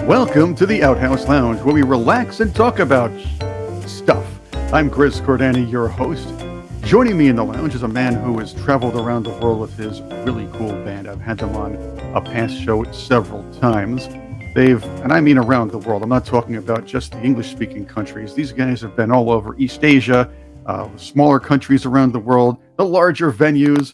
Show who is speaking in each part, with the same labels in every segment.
Speaker 1: Welcome to the Outhouse Lounge, where we relax and talk about stuff. I'm Chris Cordani, your host. Joining me in the lounge is a man who has traveled around the world with his really cool band. I've had them on a past show several times. And I mean around the world. I'm not talking about just the English-speaking countries. These guys have been all over East Asia, smaller countries around the world, the larger venues,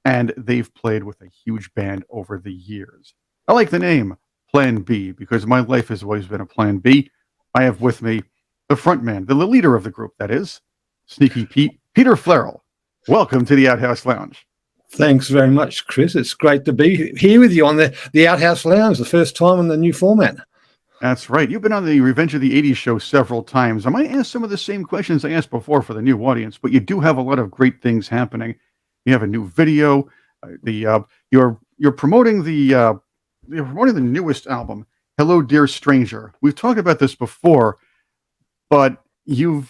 Speaker 1: and they've played with a huge band over the years. I like the name Plan B because my life has always been a Plan B. I have with me the front man, the leader of the group, that is, Sneaky Pete, Peter Flierl. Welcome to the Outhouse Lounge.
Speaker 2: Thanks very much, Chris. It's great to be here with you on the Outhouse Lounge, the first time in the new format.
Speaker 1: That's right. You've been on the Revenge of the 80s show several times. I might ask some of the same questions I asked before for the new audience, but you do have a lot of great things happening. You have a new video. You're promoting the newest album, Hello Dear Stranger. We've talked about this before, but you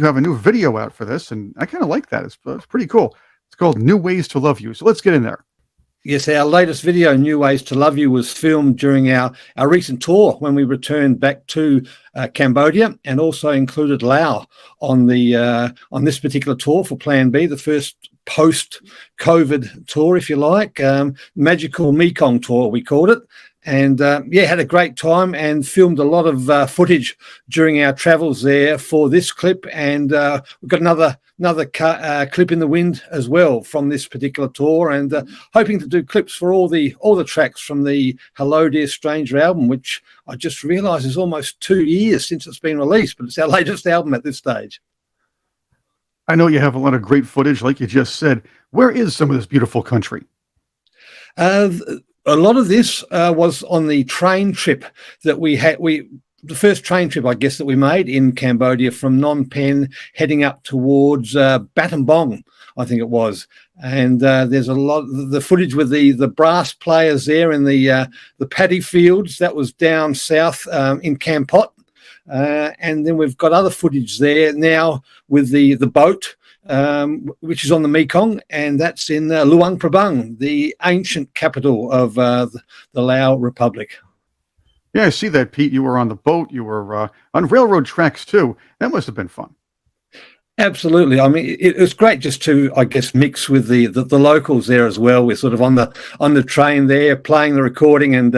Speaker 1: have a new video out for this, and I kind of like that. It's pretty cool. It's called New Ways to Love You. So let's get in there.
Speaker 2: Yes, our latest video, New Ways to Love You, was filmed during our recent tour when we returned back to Cambodia, and also included Laos on this particular tour for Plan B, the first post-COVID tour, if you like, Magical Mekong tour, we called it. And had a great time and filmed a lot of footage during our travels there for this clip. And we've got another clip in the wind as well from this particular tour, and hoping to do clips for all the tracks from the Hello Dear Stranger album, which I just realised is almost 2 years since it's been released, but it's our latest album at this stage.
Speaker 1: I know you have a lot of great footage, like you just said. Where is some of this beautiful country?
Speaker 2: A lot of this was on the train trip that we had. The first train trip, I guess, that we made in Cambodia from Phnom Penh heading up towards Battambang, I think it was. And there's a lot of the footage with the brass players there in the paddy fields. That was down south in Kampot. And then we've got other footage there now with the boat, which is on the Mekong, and that's in Luang Prabang, the ancient capital of the Lao Republic.
Speaker 1: Yeah, I see that, Pete. You were on the boat. You were on railroad tracks, too. That must have been fun.
Speaker 2: Absolutely. I mean, it was great just to, I guess, mix with the locals there as well. We're sort of on the train there, playing the recording and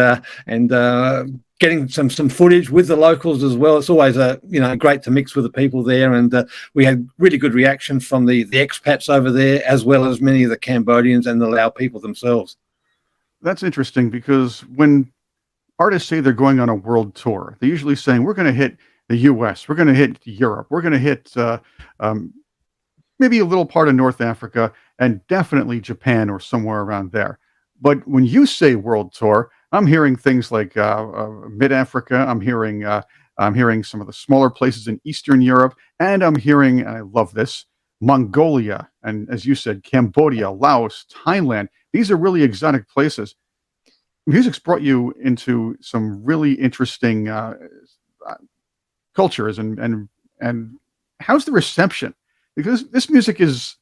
Speaker 2: getting some footage with the locals as well. It's always great to mix with the people there, and we had really good reaction from the expats over there, as well as many of the Cambodians and the Lao people themselves. That's
Speaker 1: interesting, because when artists say they're going on a world tour, they're usually saying, we're going to hit the US, we're going to hit Europe, we're going to hit maybe a little part of North Africa, and definitely Japan or somewhere around there. But when you say world tour, I'm hearing things like mid-Africa. I'm hearing some of the smaller places in Eastern Europe, and I'm hearing, and I love this, Mongolia, and as you said, Cambodia, Laos, Thailand. These are really exotic places. Music's brought you into some really interesting cultures, and how's the reception? Because this music is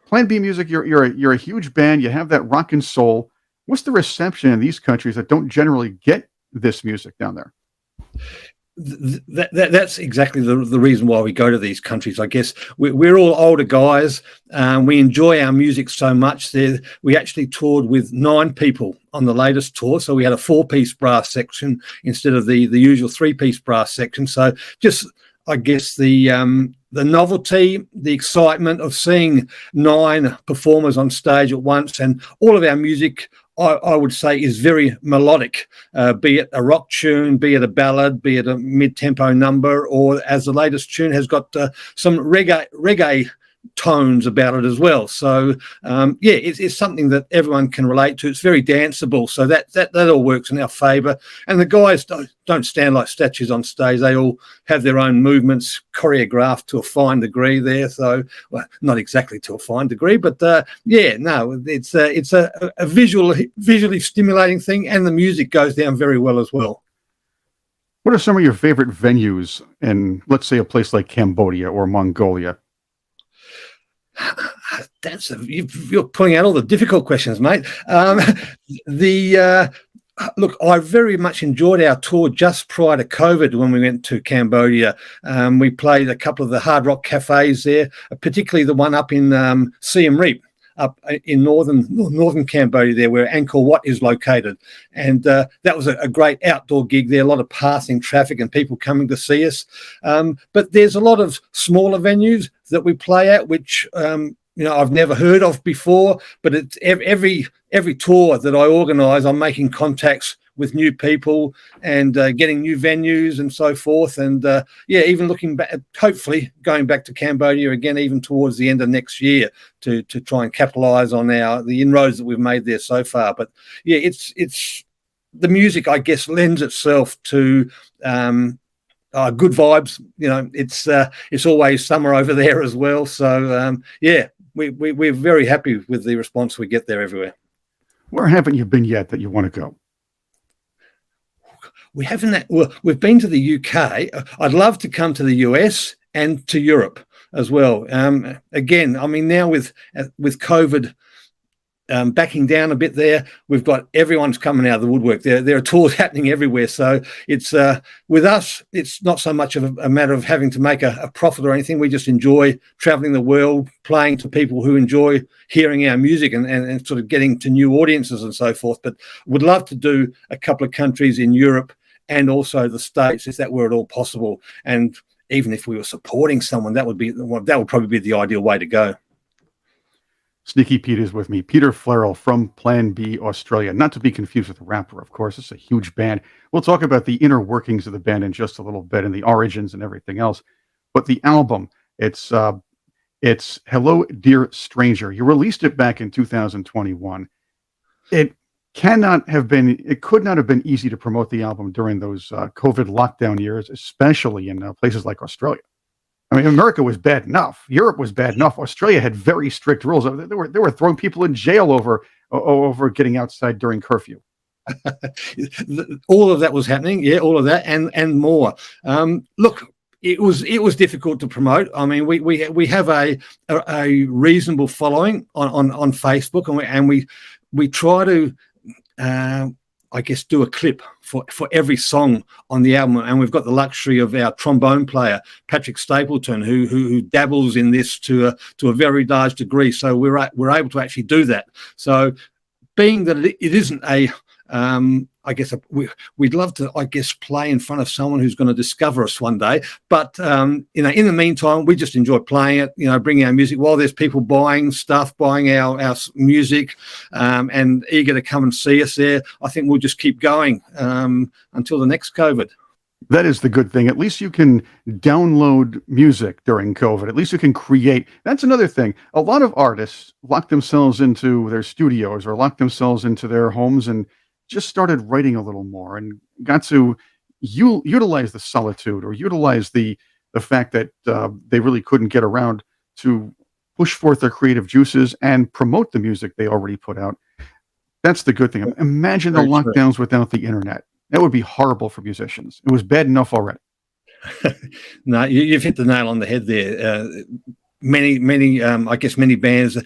Speaker 1: Plan B music. You're a huge band. You have that rock and soul. What's the reception in these countries that don't generally get this music down there?
Speaker 2: That's exactly the reason why we go to these countries. I guess we're all older guys. We enjoy our music so much. We actually toured with 9 people on the latest tour, so we had a 4-piece brass section instead of the usual 3-piece brass section. So just, I guess, the novelty, the excitement of seeing 9 performers on stage at once, and all of our music, I would say, is very melodic, be it a rock tune, be it a ballad, be it a mid-tempo number, or as the latest tune has got some reggae tones about it as well. So it's something that everyone can relate to. It's very danceable, so that all works in our favor. And the guys don't stand like statues on stage. They all have their own movements choreographed to a fine degree there. So, well, not exactly to a fine degree, but it's a visually stimulating thing, and the music goes down very well as well.
Speaker 1: What are some of your favorite venues in, let's say, a place like Cambodia or Mongolia?
Speaker 2: You're pulling out all the difficult questions, mate. Look, I very much enjoyed our tour just prior to COVID when we went to Cambodia. We played a couple of the hard rock cafes there, particularly the one up in Siem Reap, up in northern Cambodia there, where Angkor Wat is located. And that was a great outdoor gig there, a lot of passing traffic and people coming to see us. But there's a lot of smaller venues that we play at, which I've never heard of before, but it's every tour that I organise, I'm making contacts with new people and getting new venues and so forth. And even looking back, hopefully going back to Cambodia again, even towards the end of next year to try and capitalise on the inroads that we've made there so far. But yeah, it's the music, I guess, lends itself to good vibes. It's always summer over there as well. So we're very happy with the response we get there everywhere.
Speaker 1: Where haven't you been yet that you want to go?
Speaker 2: We haven't. Well, we've been to the UK. I'd love to come to the US and to Europe as well. Again, I mean, now with COVID backing down a bit there, we've got everyone's coming out of the woodwork. There are tours happening everywhere. So it's with us, it's not so much of a matter of having to make a profit or anything. We just enjoy traveling the world, playing to people who enjoy hearing our music and sort of getting to new audiences and so forth. But would love to do a couple of countries in Europe and also the States, if that were at all possible. And even if we were supporting someone, that would probably be the ideal way to go.
Speaker 1: Sneaky Pete is with me. Peter Flierl from Plan B Australia. Not to be confused with Rapper, of course. It's a huge band. We'll talk about the inner workings of the band in just a little bit and the origins and everything else. But the album, it's Hello, Dear Stranger. You released it back in 2021. It could not have been easy to promote the album during those COVID lockdown years, especially in places like Australia. I mean, America was bad enough. Europe was bad enough. Australia had very strict rules. They were throwing people in jail over getting outside during curfew.
Speaker 2: All of that was happening. Yeah, all of that and more. Look, it was difficult to promote. I mean, we have a reasonable following on Facebook, and we try to I guess do a clip for every song on the album, and we've got the luxury of our trombone player Patrick Stapleton, who dabbles in this to a very large degree. So we're able to actually do that. So being that it isn't we'd love to, I guess, play in front of someone who's going to discover us one day. But in the meantime, we just enjoy playing it. Bringing our music while there's people buying stuff, buying our music, and eager to come and see us there. I think we'll just keep going until the next COVID.
Speaker 1: That is the good thing. At least you can download music during COVID. At least you can create. That's another thing. A lot of artists lock themselves into their studios or lock themselves into their homes and just started writing a little more and got to utilize the solitude or utilize the fact that they really couldn't get around to push forth their creative juices and promote the music they already put out. That's the good thing. Imagine the lockdowns without the internet. That would be horrible for musicians. It was bad enough already.
Speaker 2: No, you've hit the nail on the head there. Many bands, a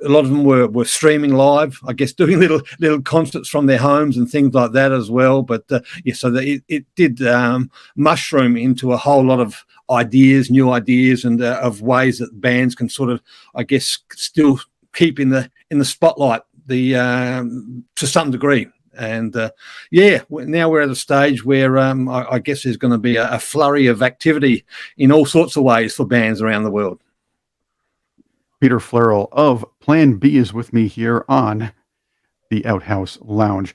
Speaker 2: lot of them were streaming live, I guess, doing little concerts from their homes and things like that as well. But it did mushroom into a whole lot of new ideas and of ways that bands can sort of, I guess, still keep in the spotlight to some degree. And now we're at a stage where I guess there's going to be a flurry of activity in all sorts of ways for bands around the world.
Speaker 1: Peter Flierl of Plan B is with me here on the Outhouse Lounge.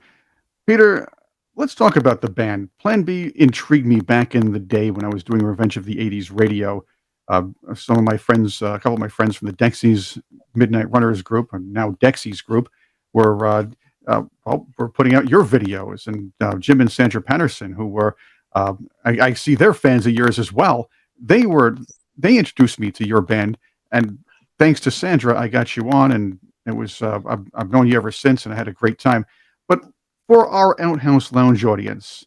Speaker 1: Peter, let's talk about the band. Plan B intrigued me back in the day when I was doing Revenge of the 80s radio. Some of my friends, a couple of my friends from the Dexy's Midnight Runners group, and now Dexy's group, were putting out your videos. And Jim and Sandra Patterson, who were, I see they're fans of yours as well. They introduced me to your band, and thanks to Sandra, I got you on, and it was I've known you ever since, and I had a great time. But for our Outhouse Lounge audience,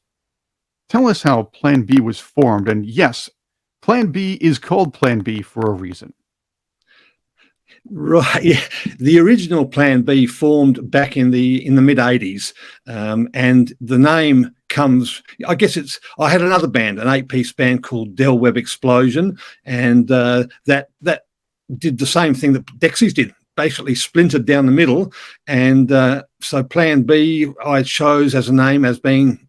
Speaker 1: tell us how Plan B was formed. And yes, Plan B is called Plan B for a reason.
Speaker 2: Right. Yeah. The original Plan B formed back in the mid '80s, and the name comes. I guess I had another band, an 8-piece band called Del Webb Explosion, and that did the same thing that Dexys did. Basically splintered down the middle, and so Plan B I chose as a name as being.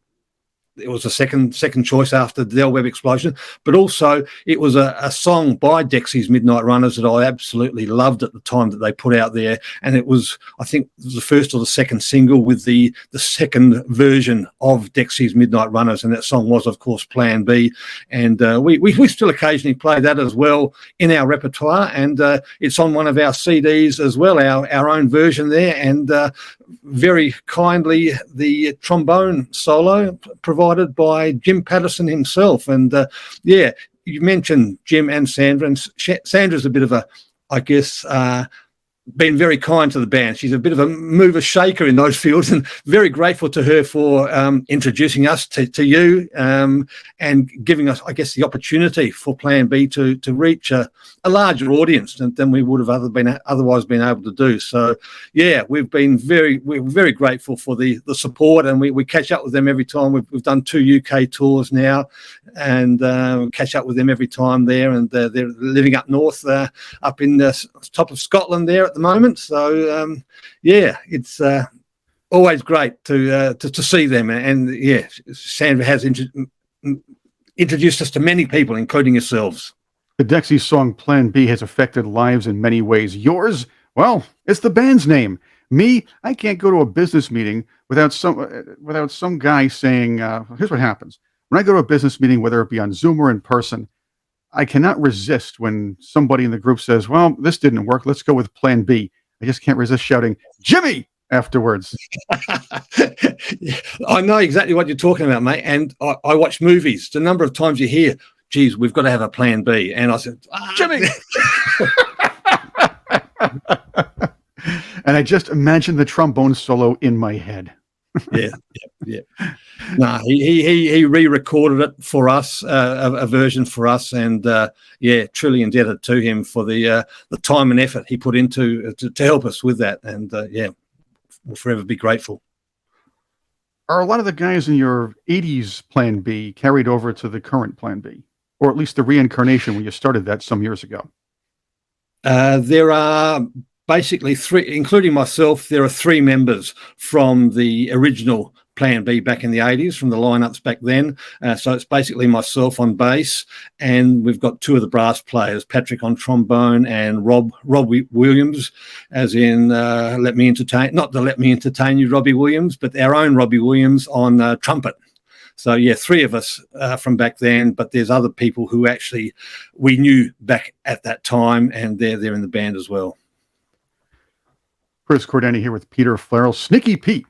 Speaker 2: It was a second choice after the Del Webb Explosion, but also it was a song by Dexy's Midnight Runners that I absolutely loved at the time that they put out there, and it was, I think, it was the first or the second single with the second version of Dexy's Midnight Runners, and that song was, of course, Plan B, and we still occasionally play that as well in our repertoire, and it's on one of our CDs as well, our own version there, and very kindly the trombone solo provided by Jim Patterson himself. And yeah, you mentioned Jim and Sandra, and Sandra's a bit of a, I guess, been very kind to the band. She's a bit of a mover shaker in those fields, and very grateful to her for introducing us to you and giving us, I guess, the opportunity for Plan B to reach a larger audience than we would have otherwise been able to do. So yeah, we're very grateful for the support, and we catch up with them every time. We've done 2 UK tours now, and catch up with them every time there, and they're living up north, up in the top of Scotland there at the moment. So yeah, it's always great to see them, and yeah, Sandra has introduced us to many people, including yourselves.
Speaker 1: The Dexy song Plan B has affected lives in many ways. Yours, well, it's the band's name. Me, I can't go to a business meeting without some guy saying, here's what happens. When I go to a business meeting, whether it be on Zoom or in person, I cannot resist when somebody in the group says, well, this didn't work, let's go with Plan B. I just can't resist shouting, Jimmy, afterwards.
Speaker 2: I know exactly what you're talking about, mate. And I watch movies. The number of times you hear, geez, we've got to have a Plan B. And I said,
Speaker 1: Jimmy. And I just imagined the trombone solo in my head.
Speaker 2: Yeah. No, he re-recorded it for us, a version for us, and yeah, truly indebted to him for the time and effort he put into to help us with that, and yeah, we'll forever be grateful.
Speaker 1: Are a lot of the guys in your 80s Plan B carried over to the current Plan B, or at least the reincarnation when you started that some years ago?
Speaker 2: There are basically 3, including myself. There are 3 members from the original Plan B back in the 80s, from the lineups back then. So it's basically myself on bass, and we've got 2 of the brass players, Patrick on trombone and Rob Williams, as in not the Let Me Entertain You Robbie Williams, but our own Robbie Williams on trumpet. So yeah, 3 of us from back then, but there's other people who actually we knew back at that time, and they're in the band as well.
Speaker 1: Chris Cordani here with Peter Flierl, Sneaky Pete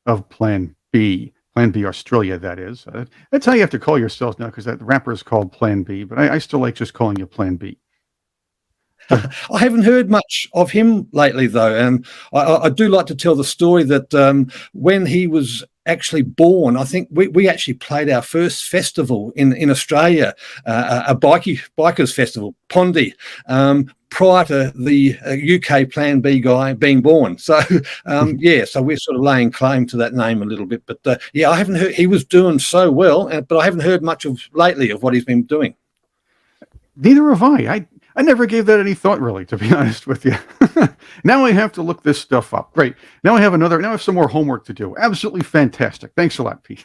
Speaker 1: of Plan B Australia, that is. That's how you have to call yourselves now, because that rapper is called Plan B, but I still like just calling you Plan B.
Speaker 2: I haven't heard much of him lately, though. I do like to tell the story that when he was actually born, I think we actually played our first festival in Australia, a bikers festival, Pondy, prior to the UK Plan B guy being born. So yeah, so we're sort of laying claim to that name a little bit. But yeah, I haven't heard. He was doing so well, but I haven't heard much lately of what he's been doing.
Speaker 1: Neither have I. I never gave that any thought, really, to be honest with you. Now I have to look this stuff up. Great. Now I have some more homework to do. Absolutely fantastic. Thanks a lot, Pete.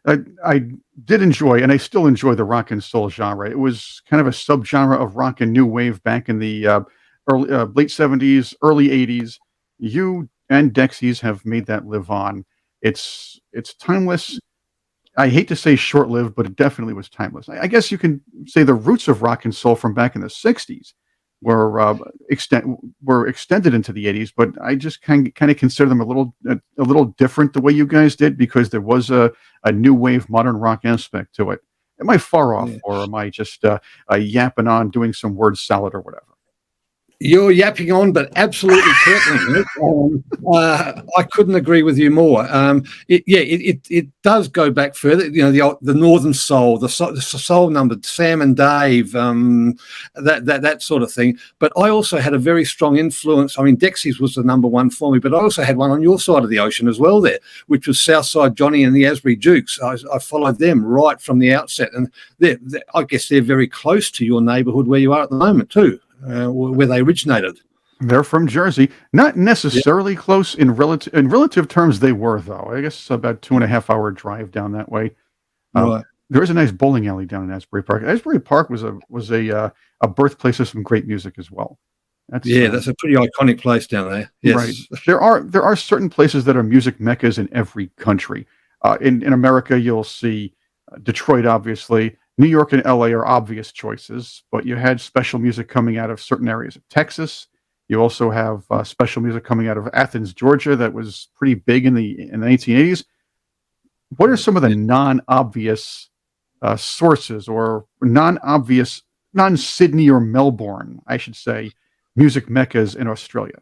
Speaker 1: I did enjoy, and I still enjoy, the rock and soul genre. It was kind of a subgenre of rock and new wave back in the late 70s, early 80s. You and Dexys have made that live on. It's timeless. I hate to say short-lived, but it definitely was timeless. I guess you can say the roots of rock and soul from back in the 60s were extended into the 80s, but I just kind of consider them a little different the way you guys did, because there was a new wave modern rock aspect to it. Am I far off, or am I just yapping on, doing some word salad or whatever?
Speaker 2: You're yapping on, but absolutely correctly. I couldn't agree with you more. It does go back further. You know, the Northern Soul, the soul numbered Sam and Dave, that sort of thing. But I also had a very strong influence. I mean, Dexy's was the number one for me, but I also had one on your side of the ocean as well there, which was Southside Johnny and the Asbury Dukes. I followed them right from the outset, and I guess they're very close to your neighbourhood where you are at the moment too. Where they originated.
Speaker 1: They're from Jersey. Not necessarily close in relative terms. They were, though. I guess about 2.5 hour drive down that way.
Speaker 2: Right.
Speaker 1: There is a nice bowling alley down in Asbury Park. Asbury Park was a birthplace of some great music as well.
Speaker 2: That's a pretty iconic place down there. Yes.
Speaker 1: Right. There are certain places that are music meccas in every country. In America, you'll see Detroit, obviously. New York and LA are obvious choices, but you had special music coming out of certain areas of Texas. You also have special music coming out of Athens, Georgia, that was pretty big in the 1980s. What are some of the non-obvious sources, or non-Sydney or Melbourne, I should say, music meccas in Australia?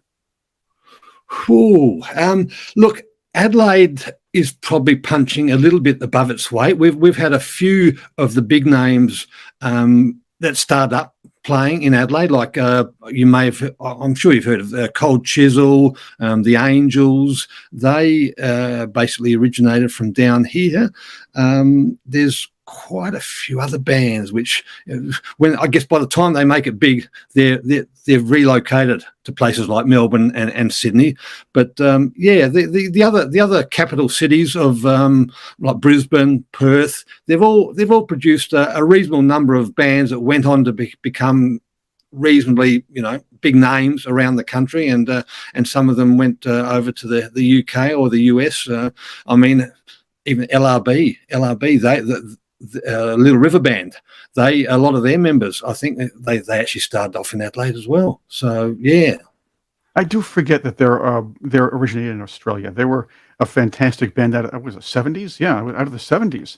Speaker 2: Look, Adelaide is probably punching a little bit above its weight. We've had a few of the big names that start up playing in Adelaide, like you may have. I'm sure you've heard of Cold Chisel, the Angels. They basically originated from down here. There's quite a few other bands which, when I guess by the time they make it big, they've relocated to places like Melbourne and Sydney. But the other capital cities of like Brisbane, Perth, they've all produced a reasonable number of bands that went on to become reasonably, big names around the country, and some of them went over to the UK or the US. I mean, even LRB, the Little River Band, a lot of their members, I think they actually started off in Adelaide as well. So yeah,
Speaker 1: I do forget that they're originated in Australia. They were a fantastic band out of the 70s. Yeah, out of the 70s.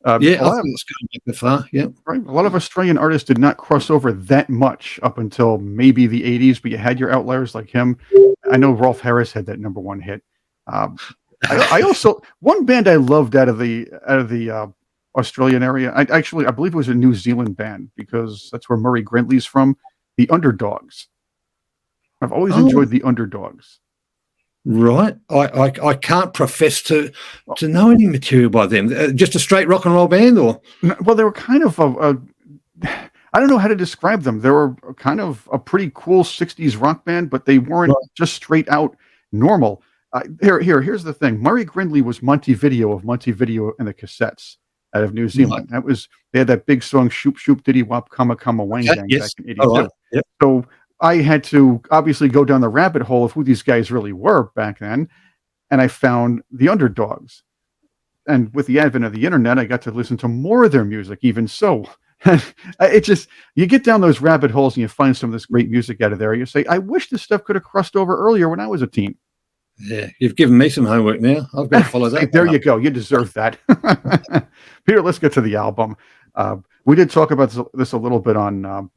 Speaker 2: I think it's going back that far. Yeah,
Speaker 1: right. A lot of Australian artists did not cross over that much up until maybe the 80s, but you had your outliers like him. I know Rolf Harris had that number one hit. I also, one band I loved out of the Australian area, I believe it was a New Zealand band, because that's where Murray Grindley's from, the Underdogs. I've always enjoyed the Underdogs.
Speaker 2: Right. I can't profess to know any material by them. Just a straight rock and roll band, or?
Speaker 1: Well, they were kind of I don't know how to describe them. They were kind of a pretty cool 60s rock band, but they weren't just straight out normal. Here's the thing. Murray Grindley was Montevideo and the Cassettes out of New Zealand. They had that big song "Shoop Shoop Diddy Wop Kama Kama Wang Gang" back in '82.
Speaker 2: Right. Yep.
Speaker 1: So I had to obviously go down the rabbit hole of who these guys really were back then, and I found the Underdogs. And with the advent of the internet, I got to listen to more of their music. Even so, you get down those rabbit holes and you find some of this great music out of there. You say, "I wish this stuff could have crossed over earlier when I was a teen."
Speaker 2: Yeah, you've given me some homework now. I've got to follow that.
Speaker 1: There you go. You deserve that. Peter, let's get to the album. We did talk about this a little bit on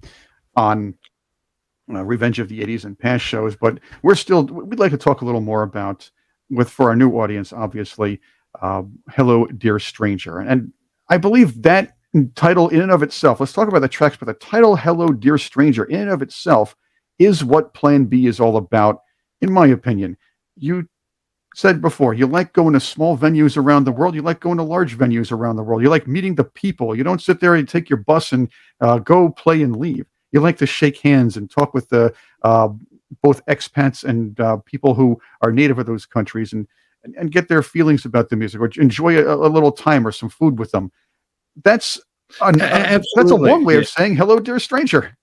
Speaker 1: Revenge of the 80s and past shows, but we'd like to talk a little more about, for our new audience, obviously, Hello, Dear Stranger. And I believe that title in and of itself, let's talk about the tracks, but the title Hello, Dear Stranger in and of itself is what Plan B is all about, in my opinion. You said before, you like going to small venues around the world. You like going to large venues around the world. You like meeting the people. You don't sit there and take your bus and go play and leave. You like to shake hands and talk with both expats and people who are native of those countries and get their feelings about the music, or enjoy a little time or some food with them. That's a long way of saying hello, dear stranger.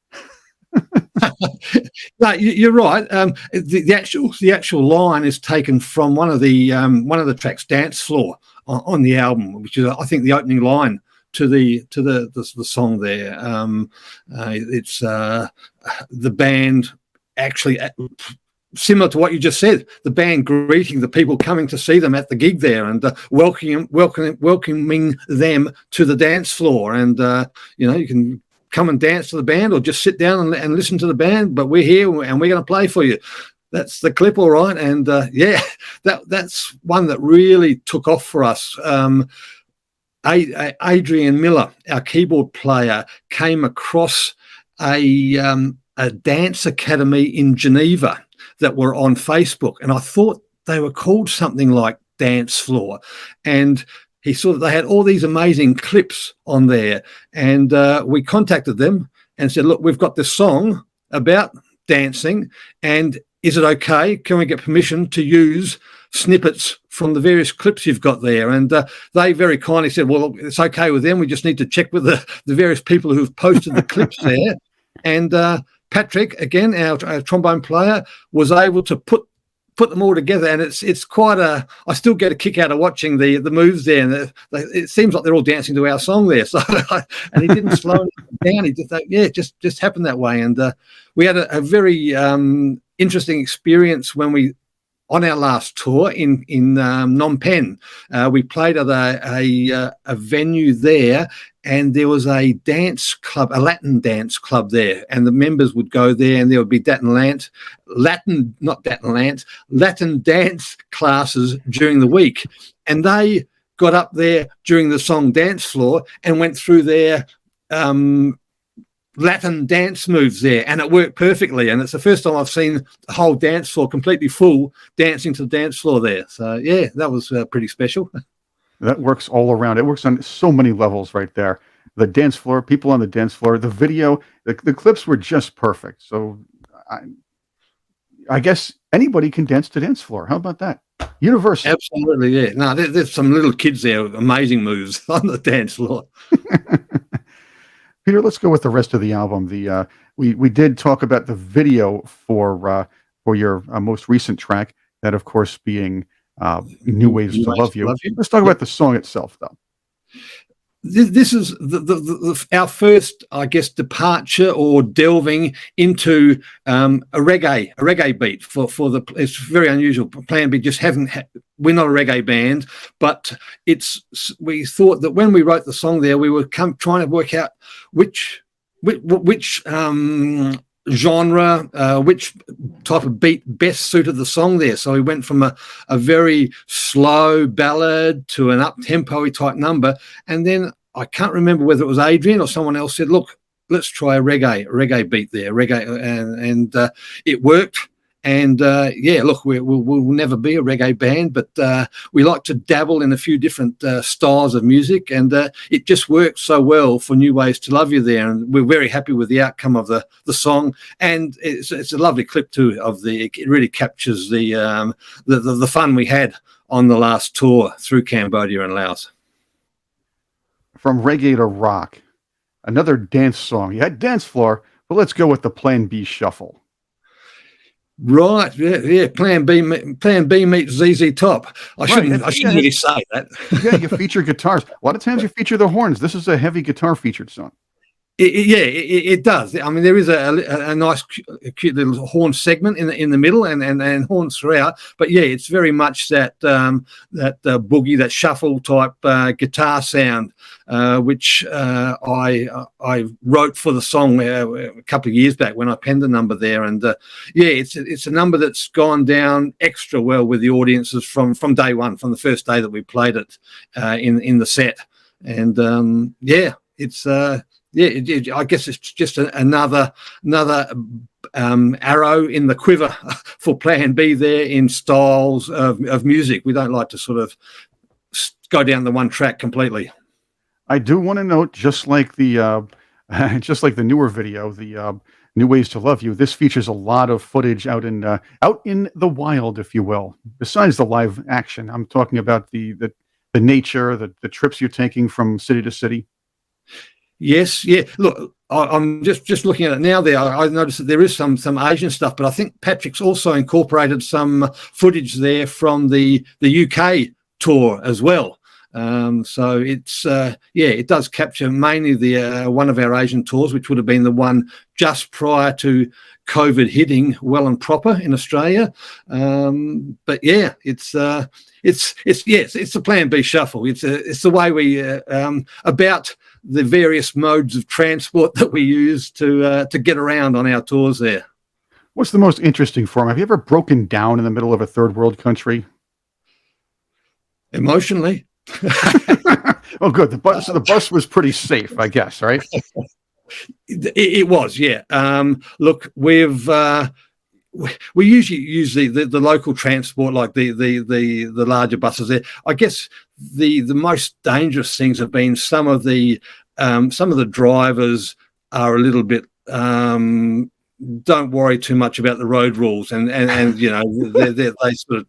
Speaker 2: No, you're right. The actual line is taken from one of the tracks, "Dance Floor," on the album, which is, I think, the opening line to the song there. It's the band actually, similar to what you just said, the band greeting the people coming to see them at the gig there, and welcoming them to the dance floor. And you can come and dance to the band or just sit down and listen to the band, but we're here and we're going to play for you. That's the clip, all right. And that's one that really took off for us. Adrian Miller, our keyboard player, came across a dance academy in Geneva that were on Facebook, and I thought they were called something like Dance Floor, and he saw that they had all these amazing clips on there, and we contacted them and said, look, we've got this song about dancing, and is it okay? Can we get permission to use snippets from the various clips you've got there? And they very kindly said, well, it's okay with them. We just need to check with the various people who've posted the clips there. And Patrick, again, our trombone player, was able to put them all together, and it's quite I still get a kick out of watching the moves there, and it seems like they're all dancing to our song there. So and he didn't slow it down. He just thought, just happened that way. And we had a very interesting experience when we, on our last tour in Phnom Penh, we played at a venue there, and there was a dance club, a Latin dance club there, and the members would go there, and there would be Latin dance classes during the week, and they got up there during the song Dance Floor and went through their Latin dance moves there, and it worked perfectly. And it's the first time I've seen the whole dance floor completely full, dancing to the dance floor there. So yeah, that was pretty special.
Speaker 1: That works all around. It works on so many levels right there. The dance floor, people on the dance floor, the video, the clips were just perfect. So I guess anybody can dance to dance floor. How about that? Universal.
Speaker 2: Absolutely, yeah. No, there's some little kids there with amazing moves on the dance floor.
Speaker 1: Peter, let's go with the rest of the album. We did talk about the video for your most recent track, that of course being New Ways to Love You. Let's talk about the song itself, though.
Speaker 2: This is our first, I guess, departure or delving into a reggae beat for the. It's very unusual. Plan B just we're not a reggae band, but we thought that when we wrote the song there, we were trying to work out which genre, which type of beat best suited the song there. So we went from a very slow ballad to an up-tempo type number, and then I can't remember whether it was Adrian or someone else said, look, let's try a reggae beat there, and it worked. And look, we'll never be a reggae band, but we like to dabble in a few different styles of music, and it just works so well for New Ways to Love You there. And we're very happy with the outcome of the song, and it's a lovely clip too. It really captures the fun we had on the last tour through Cambodia and Laos.
Speaker 1: From reggae to rock, another dance song. You had Dance Floor, but let's go with the Plan B shuffle.
Speaker 2: Right, yeah. Plan B meets ZZ Top. I shouldn't really say that.
Speaker 1: Yeah, you feature guitars. A lot of times you feature the horns. This is a heavy guitar featured song.
Speaker 2: It does. I mean, there is a nice, cute little horn segment in the middle, and horns throughout. But yeah, it's very much that boogie, that shuffle type guitar sound, which I wrote for the song a couple of years back when I penned the number there. And it's a number that's gone down extra well with the audiences from day one, from the first day that we played it in the set. And it's. I guess it's just another arrow in the quiver for Plan B there in styles of music. We don't like to sort of go down the one track completely.
Speaker 1: I do want to note, just like the newer video, the New Ways to Love You, this features a lot of footage out in the wild, if you will. Besides the live action, I'm talking about the nature, the trips you're taking from city to city.
Speaker 2: Yes, yeah. Look, I'm just looking at it now. There, I noticed that there is some Asian stuff, but I think Patrick's also incorporated some footage there from the UK tour as well. So it's it does capture mainly the one of our Asian tours, which would have been the one just prior to COVID hitting well and proper in Australia. But yeah, it's the Plan B shuffle. It's the way we about the various modes of transport that we use to get around on our tours there.
Speaker 1: What's the most interesting form? Have you ever broken down in the middle of a third world country?
Speaker 2: Emotionally.
Speaker 1: Oh, good. The bus was pretty safe, I guess, right?
Speaker 2: It was, yeah. Look, we usually use the local transport, like the larger buses there. I guess the most dangerous things have been some of the drivers are a little bit don't worry too much about the road rules, and you know they sort of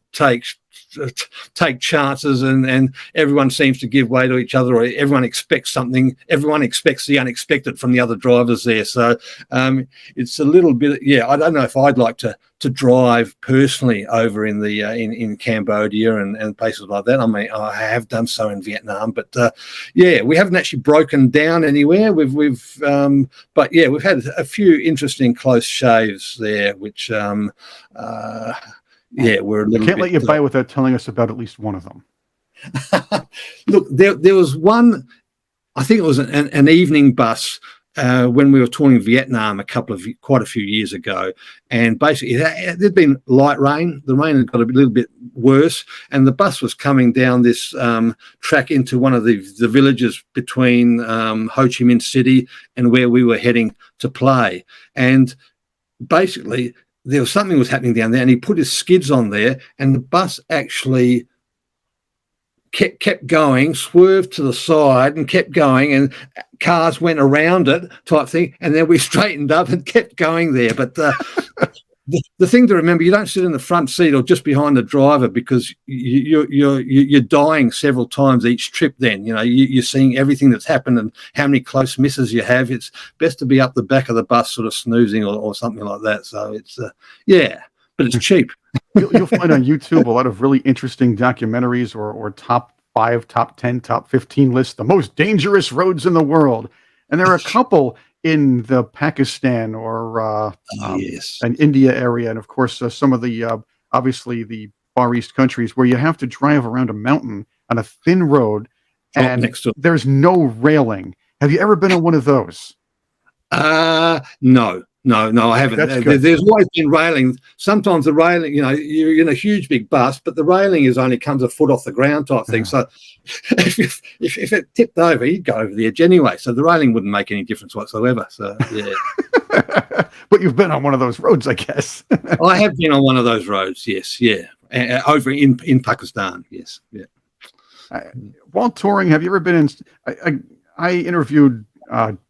Speaker 2: take chances, and everyone seems to give way to each other, or everyone expects something. Everyone expects the unexpected from the other drivers there. So it's a little bit, yeah. I don't know if I'd like to drive personally over in the in Cambodia and places like that. I mean, I have done so in Vietnam, but yeah, we haven't actually broken down anywhere. But yeah, we've had a few interesting close shaves there, which yeah, we're a little.
Speaker 1: I can't let you by without telling us about at least one of them.
Speaker 2: Look, there was one. I think it was an evening bus when we were touring Vietnam quite a few years ago, and basically there'd been light rain. The rain had got a little bit worse, and the bus was coming down this track into one of the villages between Ho Chi Minh City and where we were heading to play, and basically there was something was happening down there, and he put his skids on there, and the bus actually kept going, swerved to the side and kept going, and cars went around it type thing, and then we straightened up and kept going there. But the thing to remember, you don't sit in the front seat or just behind the driver, because you're dying several times each trip. Then you're seeing everything that's happened and how many close misses you have. It's best to be up the back of the bus sort of snoozing or something like that. So it's yeah, but it's cheap.
Speaker 1: You'll find on YouTube a lot of really interesting documentaries or top 5, top 10, top 15 lists, the most dangerous roads in the world. And there are a couple in the Pakistan or
Speaker 2: yes,
Speaker 1: an India area, and of course some of the obviously the Far East countries, where you have to drive around a mountain on a thin road, and there's no railing. Have you ever been on one of those? No, I haven't. There's always been railing. Sometimes the railing, you're in a huge big bus, but the railing only comes a foot off the ground type thing. So if it tipped over, you'd go over the edge anyway. So the railing wouldn't make any difference whatsoever. So yeah. But you've been on one of those roads, I guess.
Speaker 2: I have been on one of those roads. Yes, yeah, over in Pakistan. Yes, yeah.
Speaker 1: While touring, have you ever been in? I interviewed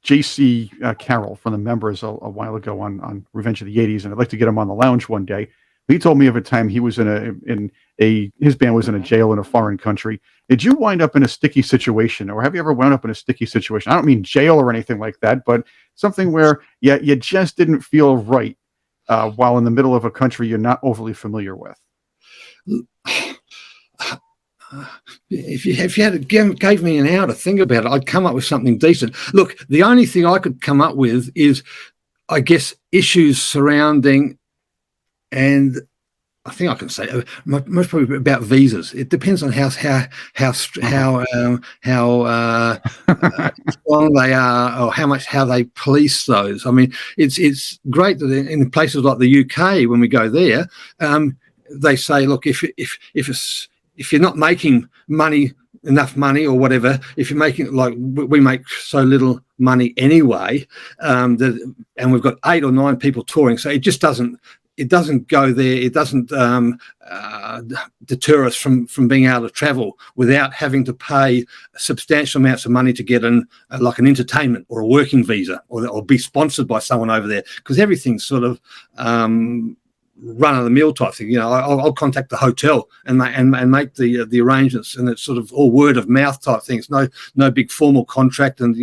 Speaker 1: J.C. Carroll from the Members a while ago on Revenge of the '80s, and I'd like to get him on the lounge one day. He told me of a time he was his band was in a jail in a foreign country. Did you wind up in a sticky situation, or have you ever wound up in a sticky situation? I don't mean jail or anything like that, but something where you just didn't feel right while in the middle of a country you're not overly familiar with.
Speaker 2: If you had gave me an hour to think about it, I'd come up with something decent. Look, the only thing I could come up with is, I guess, issues surrounding, and I think I can say most probably about visas. It depends on how strong they are, or how they police those. I mean, it's great that in places like the UK, when we go there, they say, look, if you're not making enough money or whatever, if you're making, like we make so little money anyway, and we've got 8 or 9 people touring, so it just doesn't go there. It doesn't deter us from being able to travel without having to pay substantial amounts of money to get like an entertainment or a working visa, or be sponsored by someone over there, because everything's sort of run of the mill type thing. I'll contact the hotel and make the arrangements, and it's sort of all word of mouth type things. No big formal contract, and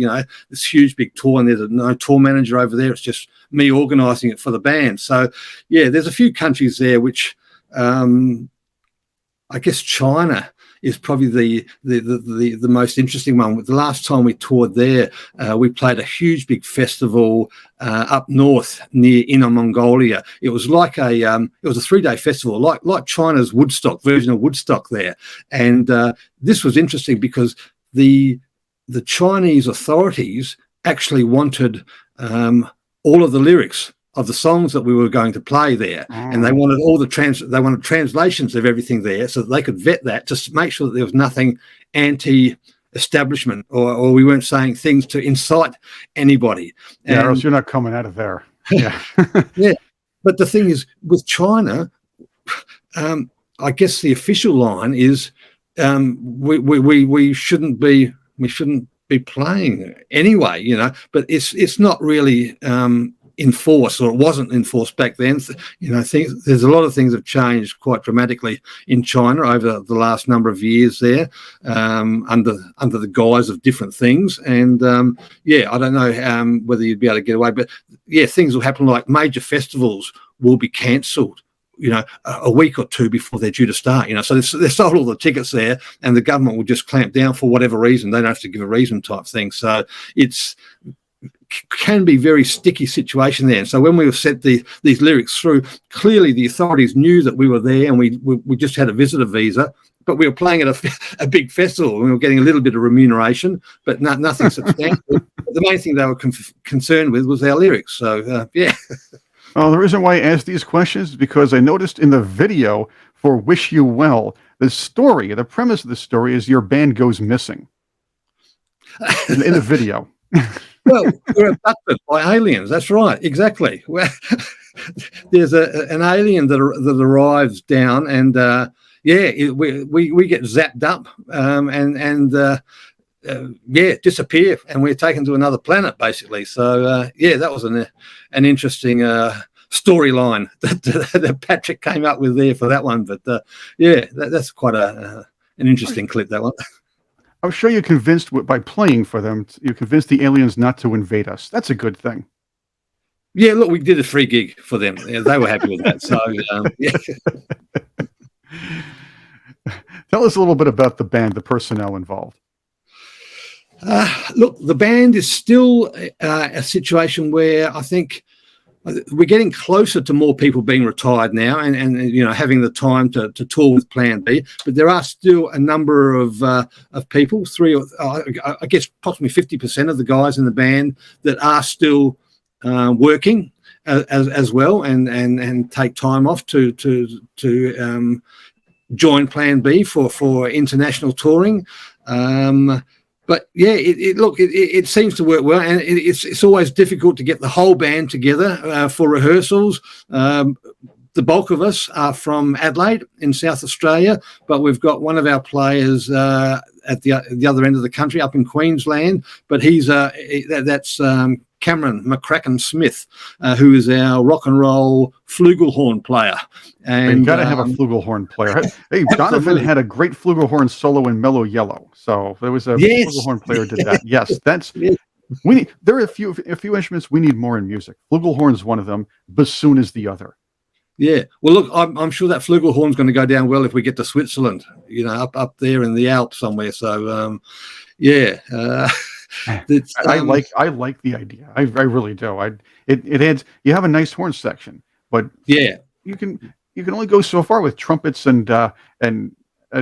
Speaker 2: this huge big tour, and there's no tour manager over there. It's just me organising it for the band. So yeah, there's a few countries there which I guess China is probably the most interesting one. The last time we toured there, we played a huge big festival up north near Inner Mongolia. It was like a 3-day festival, like China's Woodstock version of Woodstock there. And this was interesting because the the Chinese authorities actually wanted all of the lyrics of the songs that we were going to play there, and they wanted they wanted translations of everything there, so that they could vet that to make sure that there was nothing anti-establishment, or we weren't saying things to incite anybody.
Speaker 1: Yeah, or else you're not coming out of there. Yeah,
Speaker 2: yeah. But the thing is, with China, I guess the official line is we shouldn't be playing anyway, you know. But it's not really enforced, or it wasn't enforced back then. You know, there's a lot of things have changed quite dramatically in China over the last number of years there, under the guise of different things. And I don't know whether you'd be able to get away, but yeah, things will happen, like major festivals will be cancelled, you know, a week or two before they're due to start, you know. So they've sold all the tickets there, and the government will just clamp down for whatever reason. They don't have to give a reason type thing. So can be very sticky situation there. And so when we sent these lyrics through, clearly the authorities knew that we were there, and we just had a visitor visa, but we were playing at a big festival, and we were getting a little bit of remuneration, but nothing substantial. The main thing they were concerned with was our lyrics. So yeah.
Speaker 1: Well, the reason why I asked these questions is because I noticed in the video for Wish You Well, the premise of the story is your band goes missing in the video.
Speaker 2: Well, we're abducted by aliens. That's right, exactly. There's an alien that arrives down, and we get zapped up, and disappear, and we're taken to another planet, basically. So that was an interesting storyline that Patrick came up with there for that one. But that's quite an interesting clip, that one.
Speaker 1: I'm sure you convinced by playing for them, you convinced the aliens not to invade us. That's a good thing.
Speaker 2: Yeah, look, we did a free gig for them. Yeah, they were happy with that. So,
Speaker 1: Tell us a little bit about the band, the personnel involved.
Speaker 2: Look, the band is still a situation where I think we're getting closer to more people being retired now, and you know, having the time to tour with Plan B. But there are still a number of people, I guess approximately 50% of the guys in the band that are still working as well, and take time off to join Plan B for international touring. But yeah, it seems to work well, and it's always difficult to get the whole band together for rehearsals. The bulk of us are from Adelaide in South Australia, but we've got one of our players at the other end of the country, up in Queensland. But that's Cameron McCracken Smith, who is our rock and roll flugelhorn player. And
Speaker 1: you got to have a flugelhorn player. Hey, Donovan had a great flugelhorn solo in Mellow Yellow. So there was a flugelhorn player did that. Yes, that's we need. There are a few instruments we need more in music. Flugelhorn is one of them. Bassoon is the other.
Speaker 2: Yeah. Well, look, I'm sure that flugelhorn's going to go down well if we get to Switzerland. You know, up there in the Alps somewhere. So
Speaker 1: I like the idea. I really do. It adds. You have a nice horn section, but
Speaker 2: yeah,
Speaker 1: you can only go so far with trumpets and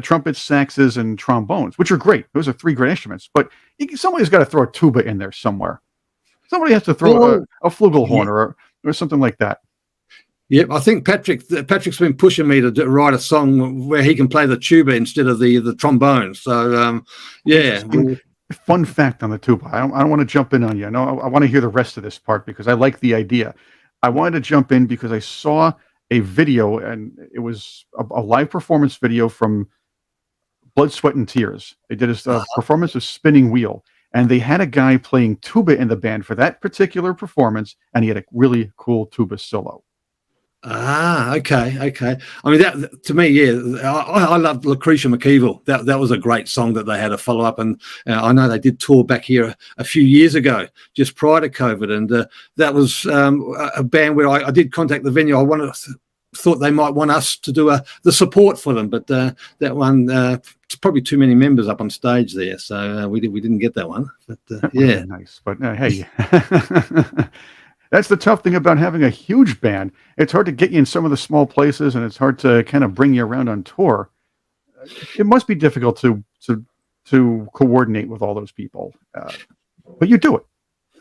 Speaker 1: trumpets, saxes, and trombones, which are great. Those are three great instruments. But somebody's got to throw a tuba in there somewhere. Somebody has to throw a flugelhorn or something like that.
Speaker 2: Yep, I think Patrick's been pushing me to write a song where he can play the tuba instead of the trombone. So
Speaker 1: Fun fact on the tuba. I don't want to jump in on you. I want to hear the rest of this part because I like the idea. I wanted to jump in because I saw a video, and it was a live performance video from Blood, Sweat, and Tears. They did a performance of Spinning Wheel, and they had a guy playing tuba in the band for that particular performance, and he had a really cool tuba solo.
Speaker 2: Okay. I mean, that to me, I loved Lucretia McKeevill. That was a great song that they had a follow up, and I know they did tour back here a few years ago, just prior to COVID, and that was a band where I did contact the venue. Thought they might want us to do the support for them, but that one it's probably too many members up on stage there, so we didn't get that one. But
Speaker 1: nice. But hey. That's the tough thing about having a huge band. It's hard to get you in some of the small places, and it's hard to kind of bring you around on tour. It must be difficult to to coordinate with all those people, but you do it.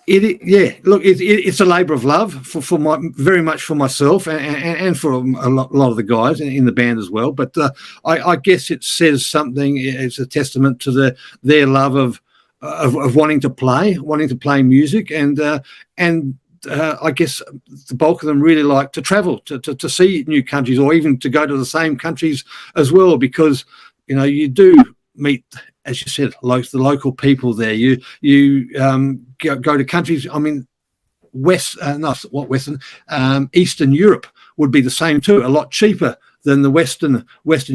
Speaker 2: Yeah. Look, it's a labour of love for my very much for myself and for a lot of the guys in the band as well. But I guess it says something. It's a testament to their love of wanting to play music, and I guess the bulk of them really like to travel to see new countries, or even to go to the same countries as well, because you do meet, as you said, the local people there. You go to countries. I mean, Eastern Europe would be the same too. A lot cheaper than the Western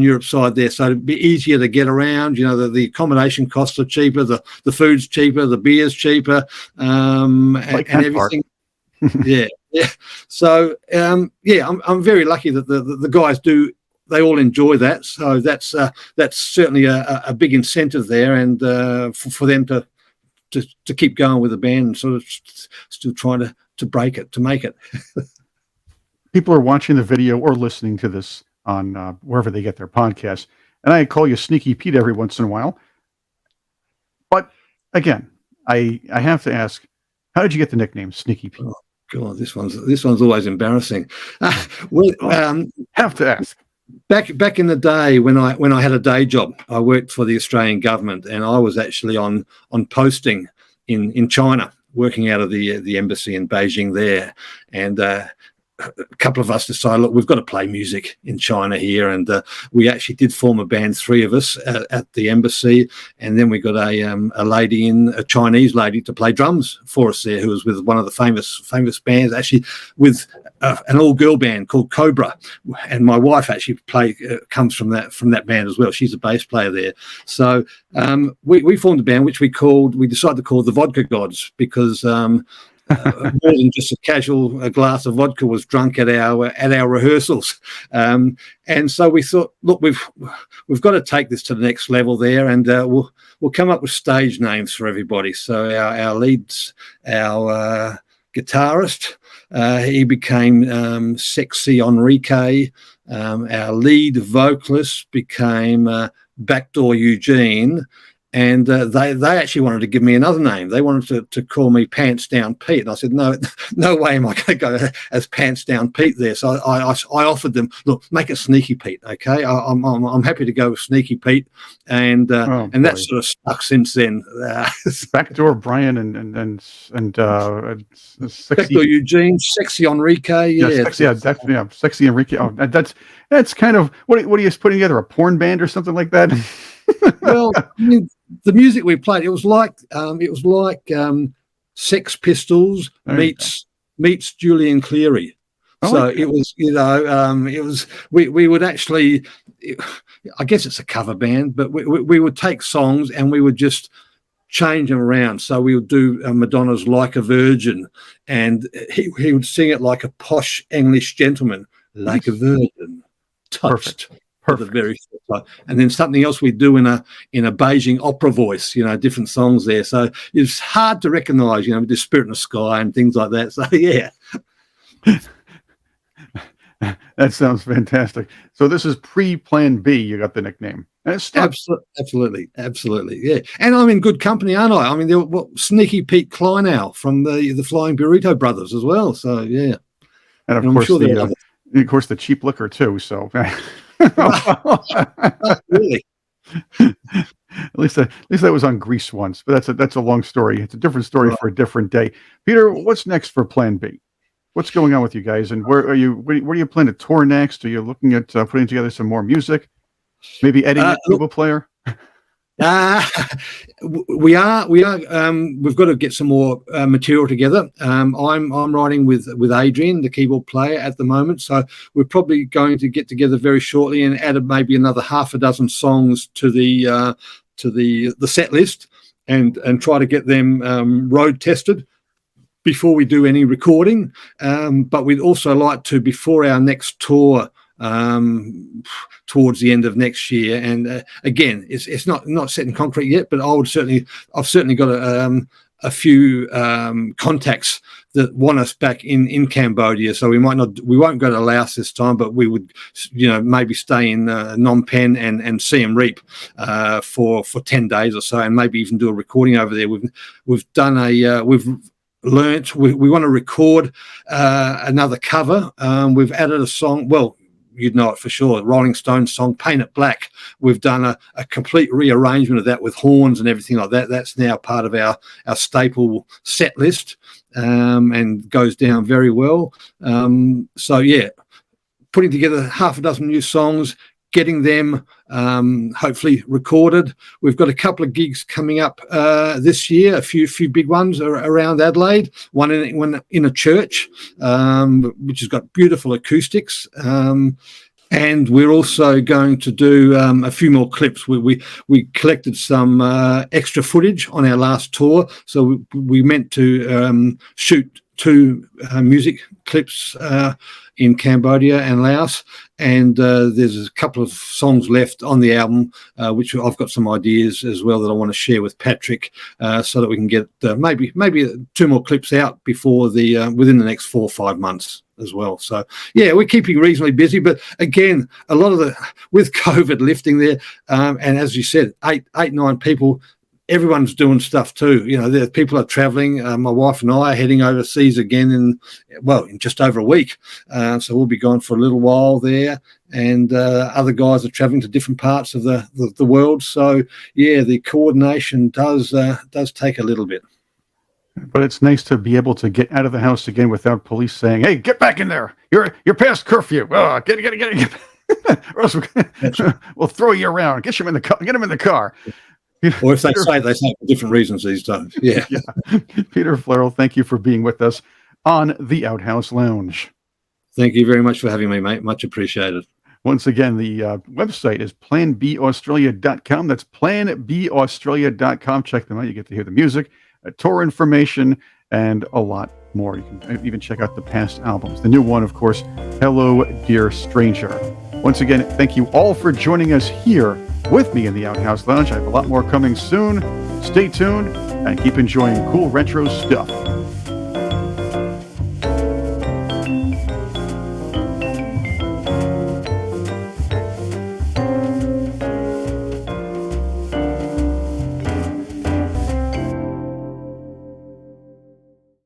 Speaker 2: Europe side there, so it'd be easier to get around. The accommodation costs are cheaper, the food's cheaper, the beer's cheaper, and everything. yeah. So I'm very lucky that the guys do. They all enjoy that, so that's certainly a big incentive there, and for them to keep going with the band and sort of still trying to break it, to make it.
Speaker 1: People are watching the video or listening to this on wherever they get their podcasts, and I call you Sneaky Pete every once in a while. But again, I have to ask, how did you get the nickname Sneaky Pete?
Speaker 2: Oh, God, this one's always embarrassing.
Speaker 1: Have to ask.
Speaker 2: Back in the day when I had a day job, I worked for the Australian government, and I was actually on posting in China, working out of the embassy in Beijing there, and a couple of us decided, look, we've got to play music in China here, and we actually did form a band, 3 of us at the embassy, and then we got a Chinese lady to play drums for us there, who was with one of the famous bands, actually with an all-girl band called Cobra, and my wife actually comes from that band as well. She's a bass player there. So we formed a band which we decided to call the Vodka Gods, because more than just a glass of vodka was drunk at our rehearsals, and so we thought, look, we've got to take this to the next level there, and we'll come up with stage names for everybody. So our guitarist, he became Sexy Enrique. Our lead vocalist became Backdoor Eugene. And they actually wanted to give me another name. They wanted to call me Pants Down Pete. And I said, no way am I going to go as Pants Down Pete there. So I offered them, look, make it Sneaky Pete, okay? I'm happy to go with Sneaky Pete. And that sort of stuck since then.
Speaker 1: Backdoor Brian and Sexy.
Speaker 2: Backdoor Eugene, Sexy Enrique. Yeah,
Speaker 1: Sexy Enrique. Oh, that's kind of, what are you putting together, a porn band or something like that?
Speaker 2: Well, I mean, the music we played, it was like Sex Pistols meets Julian Cleary. So it was, we would actually, I guess it's a cover band, but we would take songs and we would just change them around. So we would do Madonna's Like a Virgin, and he would sing it like a posh English gentleman, like a virgin, touched. Perfect. The very first time. And then something else we do in a Beijing opera voice, different songs there. So it's hard to recognise, the Spirit in the Sky and things like that. So yeah.
Speaker 1: That sounds fantastic. So this is pre-Plan B, you got the nickname.
Speaker 2: Absolutely. Yeah. And I'm in good company, aren't I? I mean, Sneaky Pete Kleinow from the Flying Burrito Brothers as well. So yeah.
Speaker 1: And of course the cheap liquor too. So
Speaker 2: really.
Speaker 1: At least that was on Grease once, but that's a long story. It's a different story for a different day. Peter, what's next for Plan B? What's going on with you guys, and where do you plan to tour next? Are you looking at putting together some more music? Maybe adding a tuba player?
Speaker 2: We are. We've got to get some more material together. I'm writing with Adrian, the keyboard player, at the moment. So we're probably going to get together very shortly and add maybe another half a dozen songs to the set list, and try to get them road tested before we do any recording. But we'd also like to, before our next tour, towards the end of next year, and again, it's not set in concrete yet, but I've certainly got a few contacts that want us back in Cambodia. So we won't go to Laos this time, but we would, maybe stay in Phnom Penh and Siem Reap for 10 days or so, and maybe even do a recording over there. We've done we've learnt we want to record another cover. We've added a song. Well, you'd know it for sure. Rolling Stones song, Paint It Black. We've done a complete rearrangement of that with horns and everything like that. That's now part of our staple set list, and goes down very well. So yeah, putting together half a dozen new songs, getting them hopefully recorded. We've got a couple of gigs coming up this year, a few big ones around Adelaide, one in a church, which has got beautiful acoustics. And we're also going to do a few more clips. We collected some extra footage on our last tour, so we meant to shoot 2 music clips in Cambodia and Laos, and there's a couple of songs left on the album, which I've got some ideas as well that I want to share with Patrick, so that we can get maybe 2 more clips out before within the next 4 or 5 months as well. So yeah, we're keeping reasonably busy, but again, a lot of with COVID lifting there, and as you said, 9 people. Everyone's doing stuff too. People are traveling. My wife and I are heading overseas again in just over a week. So we'll be gone for a little while there. And other guys are traveling to different parts of the world. So yeah, the coordination does take a little bit.
Speaker 1: But it's nice to be able to get out of the house again without police saying, "Hey, get back in there! You're past curfew. Oh, get." Or else we'll throw you around. Get him in the car.
Speaker 2: Or if they say for different reasons these days. Yeah.
Speaker 1: Yeah. Peter Flierl, thank you for being with us on the Outhouse Lounge.
Speaker 2: Thank you very much for having me, mate. Much appreciated.
Speaker 1: Once again, the website is planbaustralia.com. That's planbaustralia.com. Check them out. You get to hear the music, tour information, and a lot more. You can even check out the past albums. The new one, of course, Hello, Dear Stranger. Once again, thank you all for joining us here with me in the Outhouse Lounge. I have a lot more coming soon. Stay tuned and keep enjoying cool retro stuff.